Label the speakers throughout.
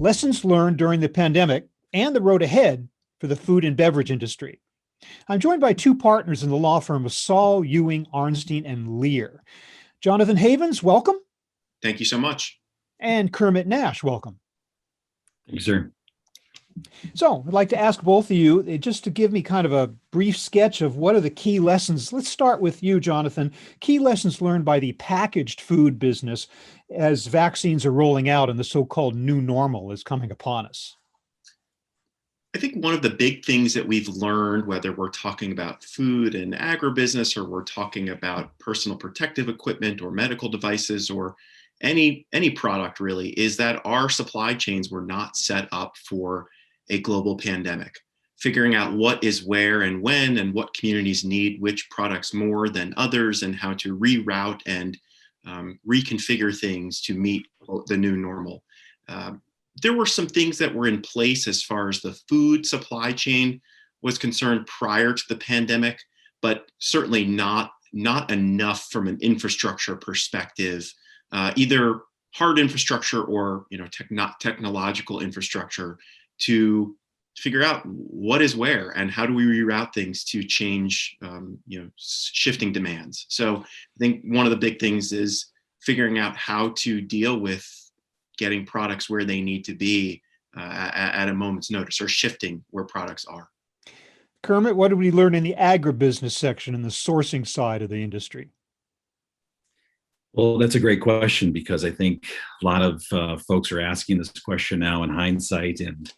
Speaker 1: lessons learned during the pandemic and the road ahead for the food and beverage industry. I'm joined by two partners in the law firm of Saul, Ewing, Arnstein, and Lehr. Jonathan Havens, welcome.
Speaker 2: Thank you so much.
Speaker 1: And Kermit Nash, welcome.
Speaker 3: Thank you, sir.
Speaker 1: So I'd like to ask both of you just to give me kind of a brief sketch of what are the key lessons. Let's start with you, Jonathan. Key lessons learned by the packaged food business as vaccines are rolling out and the so-called new normal is coming upon us.
Speaker 2: I think one of the big things that we've learned, whether we're talking about food and agribusiness, or we're talking about personal protective equipment or medical devices or any product really, is that our supply chains were not set up for a global pandemic. Figuring out what is where and when and what communities need which products more than others and how to reroute and reconfigure things to meet the new normal. There were some things that were in place as far as the food supply chain was concerned prior to the pandemic, but certainly not enough from an infrastructure perspective, either hard infrastructure or technological infrastructure to figure out what is where and how do we reroute things to change shifting demands. So I think one of the big things is figuring out how to deal with getting products where they need to be at a moment's notice, or shifting where products are.
Speaker 1: Kermit, what did we learn in the agribusiness section and the sourcing side of the industry?
Speaker 3: Well, that's a great question, because I think a lot of folks are asking this question now in hindsight. And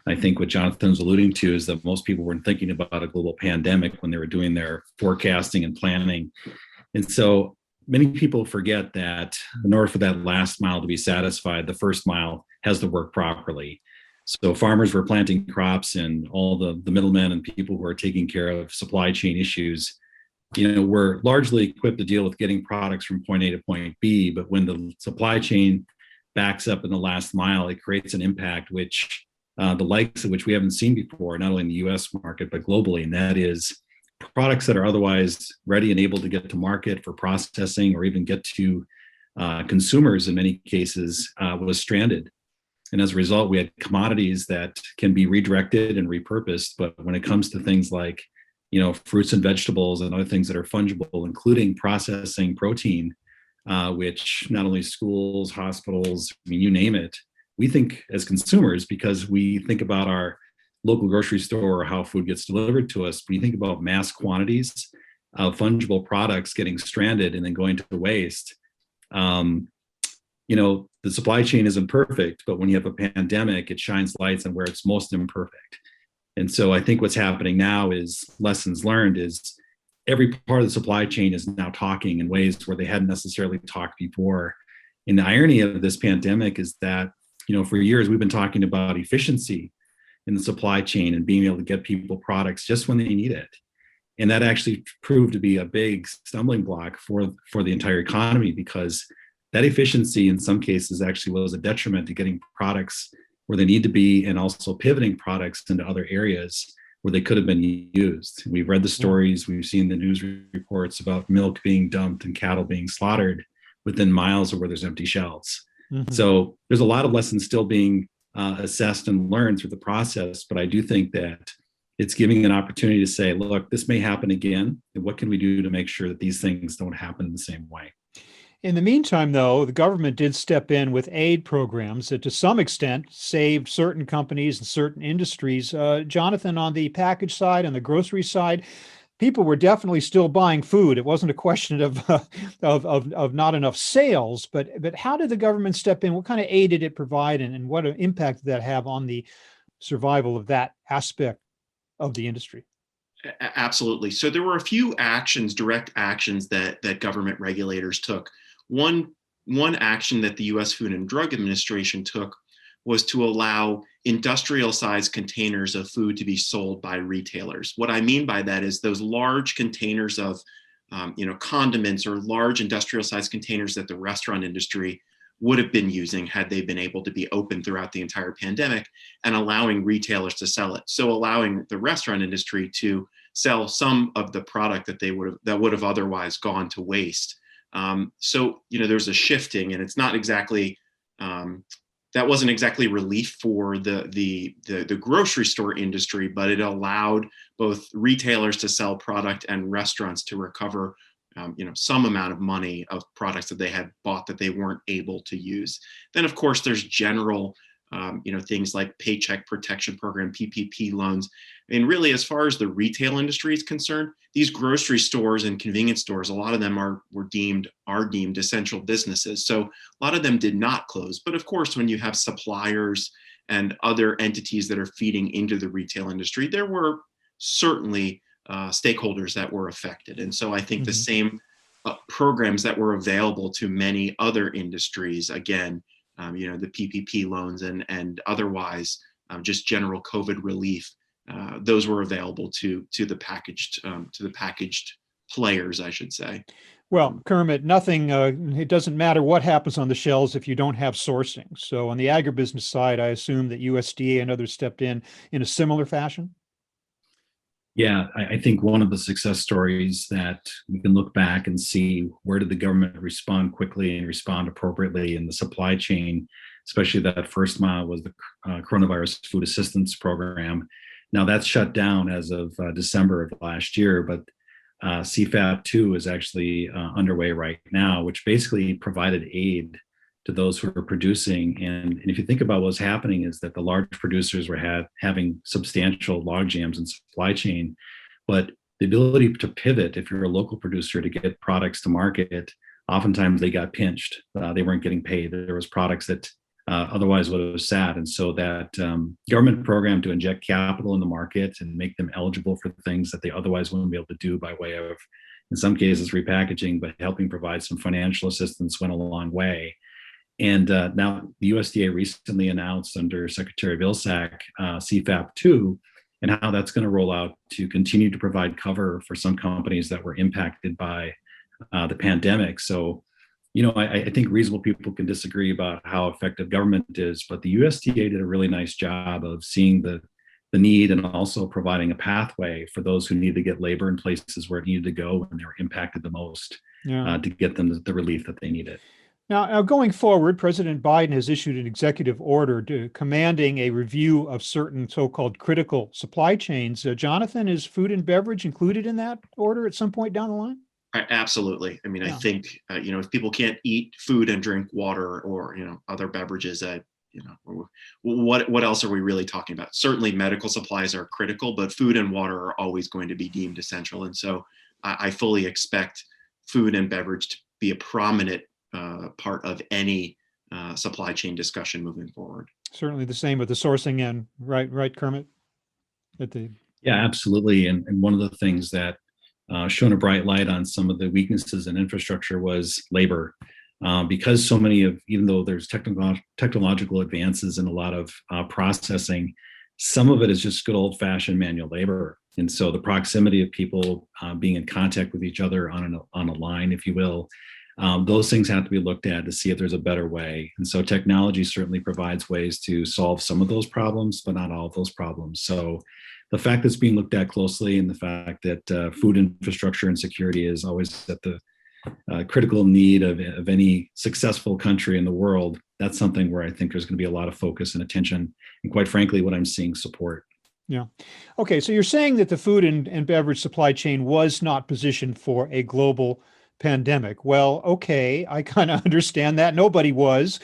Speaker 3: I think what Jonathan's alluding to is that most people weren't thinking about a global pandemic when they were doing their forecasting and planning. And so many people forget that in order for that last mile to be satisfied, the first mile has to work properly. So farmers were planting crops, and all the middlemen and people who are taking care of supply chain issues, we're largely equipped to deal with getting products from point A to point B. But when the supply chain backs up in the last mile, it creates an impact which the likes of which we haven't seen before, not only in the US market, but globally. And that is products that are otherwise ready and able to get to market for processing or even get to consumers in many cases was stranded. And as a result, we had commodities that can be redirected and repurposed. But when it comes to things like fruits and vegetables and other things that are fungible, including processing protein, which not only schools, hospitals, you name it, we think as consumers, because we think about our local grocery store or how food gets delivered to us, we think about mass quantities of fungible products getting stranded and then going to waste. The supply chain isn't perfect, but when you have a pandemic, it shines lights on where it's most imperfect. And so I think what's happening now is lessons learned is every part of the supply chain is now talking in ways where they hadn't necessarily talked before. And the irony of this pandemic is that, for years we've been talking about efficiency in the supply chain and being able to get people products just when they need it. And that actually proved to be a big stumbling block for the entire economy, because that efficiency in some cases actually was a detriment to getting products where they need to be, and also pivoting products into other areas where they could have been used. We've read the stories, we've seen the news reports about milk being dumped and cattle being slaughtered within miles of where there's empty shelves. Mm-hmm. So there's a lot of lessons still being assessed and learned through the process, but I do think that it's giving an opportunity to say, look, this may happen again, and what can we do to make sure that these things don't happen in the same way?
Speaker 1: In the meantime, though, the government did step in with aid programs that to some extent saved certain companies and certain industries. Jonathan, on the package side and the grocery side, people were definitely still buying food. It wasn't a question of not enough sales, but how did the government step in? What kind of aid did it provide, and what impact did that have on the survival of that aspect of the industry?
Speaker 2: Absolutely. So there were a few direct actions that government regulators took. One action that the U.S. Food and Drug Administration took was to allow industrial-sized containers of food to be sold by retailers. What I mean by that is those large containers of condiments, or large industrial-sized containers that the restaurant industry would have been using had they been able to be open throughout the entire pandemic, and allowing retailers to sell it. So allowing the restaurant industry to sell some of the product that would have otherwise gone to waste. So there's a shifting, and it's not exactly that wasn't exactly relief for the grocery store industry, but it allowed both retailers to sell product and restaurants to recover some amount of money of products that they had bought that they weren't able to use. Then, of course, there's general things like Paycheck Protection Program, PPP loans. And really, as far as the retail industry is concerned, these grocery stores and convenience stores, a lot of them are deemed essential businesses. So a lot of them did not close. But of course, when you have suppliers and other entities that are feeding into the retail industry, there were certainly stakeholders that were affected. And so I think the same programs that were available to many other industries, again, the PPP loans and otherwise just general COVID relief, those were available to the packaged players, I should say.
Speaker 1: Well, Kermit, nothing, it doesn't matter what happens on the shelves if you don't have sourcing. So on the agribusiness side, I assume that USDA and others stepped in a similar fashion?
Speaker 3: Yeah, I think one of the success stories that we can look back and see, where did the government respond quickly and respond appropriately in the supply chain, especially that first mile, was the coronavirus food assistance program. Now that's shut down as of December of last year, but CFAP 2 is actually underway right now, which basically provided aid to those who are producing. And if you think about what's happening, is that the large producers were having substantial log jams in supply chain, but the ability to pivot, if you're a local producer, to get products to market, oftentimes they got pinched. They weren't getting paid. There was products that otherwise would have sat. And so that government program to inject capital in the market and make them eligible for things that they otherwise wouldn't be able to do by way of, in some cases, repackaging, but helping provide some financial assistance, went a long way. And now the USDA recently announced under Secretary Vilsack CFAP 2, and how that's going to roll out to continue to provide cover for some companies that were impacted by the pandemic. So, I think reasonable people can disagree about how effective government is, but the USDA did a really nice job of seeing the need and also providing a pathway for those who need to get labor in places where it needed to go when they were impacted the most, to get them the relief that they needed.
Speaker 1: Now, going forward, President Biden has issued an executive order commanding a review of certain so-called critical supply chains. Jonathan, is food and beverage included in that order at some point down the line?
Speaker 2: Absolutely. I mean, I think, if people can't eat food and drink water or, other beverages, what else are we really talking about? Certainly medical supplies are critical, but food and water are always going to be deemed essential. And so I fully expect food and beverage to be a prominent part of any supply chain discussion moving forward.
Speaker 1: Certainly the same with the sourcing end, right, Kermit?
Speaker 3: Yeah, absolutely. And one of the things that shone a bright light on some of the weaknesses in infrastructure was labor. Because so many of, even though there's technological advances in a lot of processing, some of it is just good old fashioned manual labor. And so the proximity of people being in contact with each other on a line, if you will, those things have to be looked at to see if there's a better way. And so technology certainly provides ways to solve some of those problems, but not all of those problems. So the fact that it's being looked at closely, and the fact that food infrastructure and security is always at the critical need of any successful country in the world, that's something where I think there's going to be a lot of focus and attention, and quite frankly, what I'm seeing, support.
Speaker 1: Yeah. Okay. So you're saying that the food and beverage supply chain was not positioned for a global pandemic. Well, okay, I kind of understand that. Nobody was.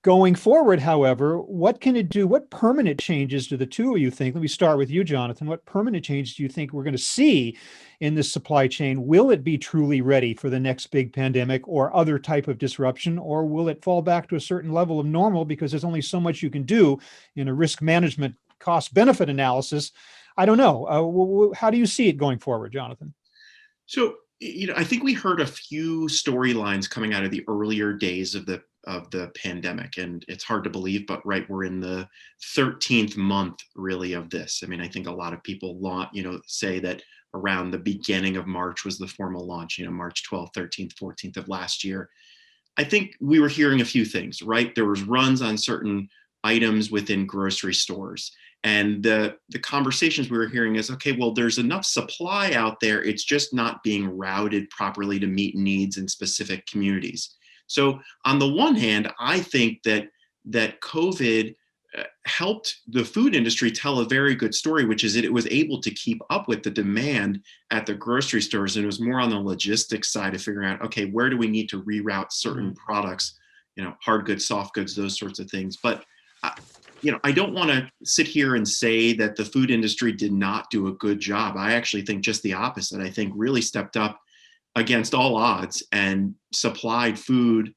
Speaker 1: Going forward, however, what can it do? What permanent changes do the two of you think? Let me start with you, Jonathan. What permanent changes do you think we're going to see in this supply chain? Will it be truly ready for the next big pandemic or other type of disruption, or will it fall back to a certain level of normal because there's only so much you can do in a risk management cost-benefit analysis? I don't know. How do you see it going forward, Jonathan?
Speaker 2: So, I think we heard a few storylines coming out of the earlier days of the pandemic, and it's hard to believe, but we're in the 13th month really of this. I mean, I think a lot of people say that around the beginning of March was the formal launch, March 12th, 13th, 14th of last year. I think we were hearing a few things, right? There was runs on certain items within grocery stores. And the conversations we were hearing is, okay, well, there's enough supply out there. It's just not being routed properly to meet needs in specific communities. So on the one hand, I think that that COVID helped the food industry tell a very good story, which is that it was able to keep up with the demand at the grocery stores. And it was more on the logistics side of figuring out, okay, where do we need to reroute certain products, hard goods, soft goods, those sorts of things. But, I don't want to sit here and say that the food industry did not do a good job. I actually think just the opposite. I think really stepped up against all odds and supplied food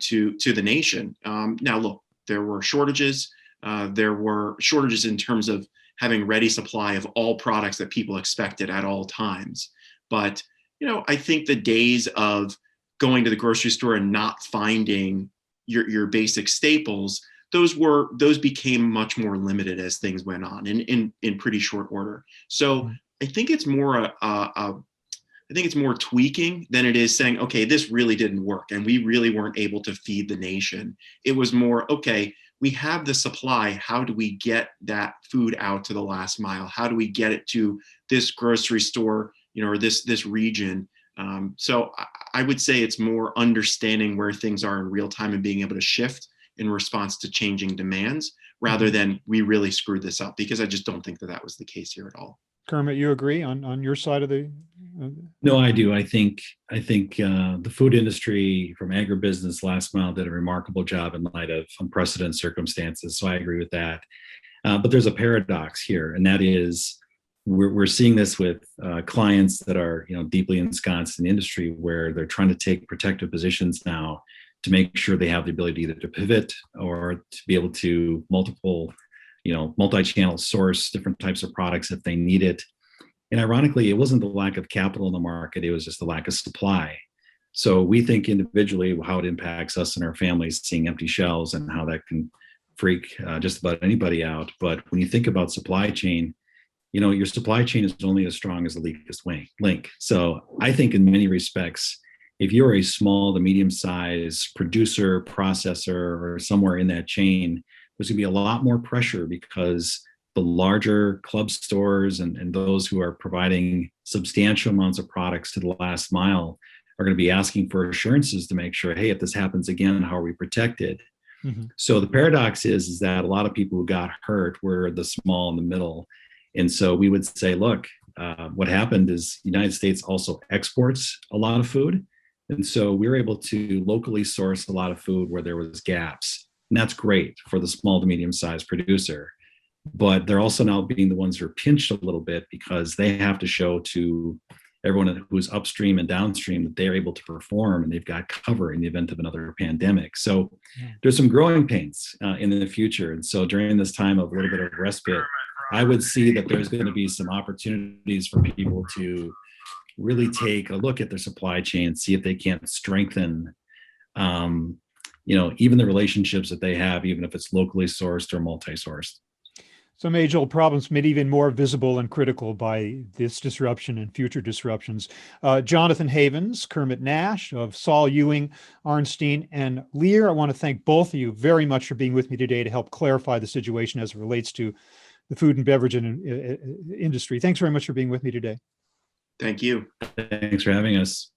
Speaker 2: to the nation. Now, look, there were shortages. There were shortages in terms of having ready supply of all products that people expected at all times. But, I think the days of going to the grocery store and not finding your basic staples, those became much more limited as things went on in pretty short order. So I think it's more I think it's more tweaking than it is saying, okay, this really didn't work and we really weren't able to feed the nation. It was more, okay, we have the supply. How do we get that food out to the last mile? How do we get it to this grocery store, or this region? So I would say it's more understanding where things are in real time and being able to shift in response to changing demands rather than we really screwed this up, because I just don't think that was the case here at all.
Speaker 1: Kermit, you agree on your side of the?
Speaker 3: No, I do. I think the food industry from agribusiness last mile did a remarkable job in light of unprecedented circumstances. So I agree with that. But there's a paradox here, and that is we're seeing this with clients that are deeply ensconced in the industry, where they're trying to take protective positions now to make sure they have the ability either to pivot or to be able to multi-channel source different types of products if they need it. And ironically, it wasn't the lack of capital in the market, it was just the lack of supply. So we think individually how it impacts us and our families, seeing empty shelves and how that can freak just about anybody out. But when you think about supply chain, your supply chain is only as strong as the weakest link. So I think in many respects, if you're a small to medium-sized producer, processor, or somewhere in that chain, there's going to be a lot more pressure, because the larger club stores and those who are providing substantial amounts of products to the last mile are going to be asking for assurances to make sure, hey, if this happens again, how are we protected? So the paradox is that a lot of people who got hurt were the small and the middle. And so we would say, look, what happened is the United States also exports a lot of food. And so we were able to locally source a lot of food where there was gaps. And that's great for the small to medium-sized producer. But they're also now being the ones who are pinched a little bit, because they have to show to everyone who's upstream and downstream that they're able to perform and they've got cover in the event of another pandemic. So there's some growing pains in the future. And so during this time of a little bit of respite, I would see that there's going to be some opportunities for people to really take a look at their supply chain and see if they can't strengthen even the relationships that they have, even if it's locally sourced or multi-sourced.
Speaker 1: Some age-old problems made even more visible and critical by this disruption and future disruptions. Jonathan Havens, Kermit Nash of Saul, Ewing, Arnstein, and Lehr, I want to thank both of you very much for being with me today to help clarify the situation as it relates to the food and beverage industry. Thanks very much for being with me today.
Speaker 2: Thank you.
Speaker 3: Thanks for having us.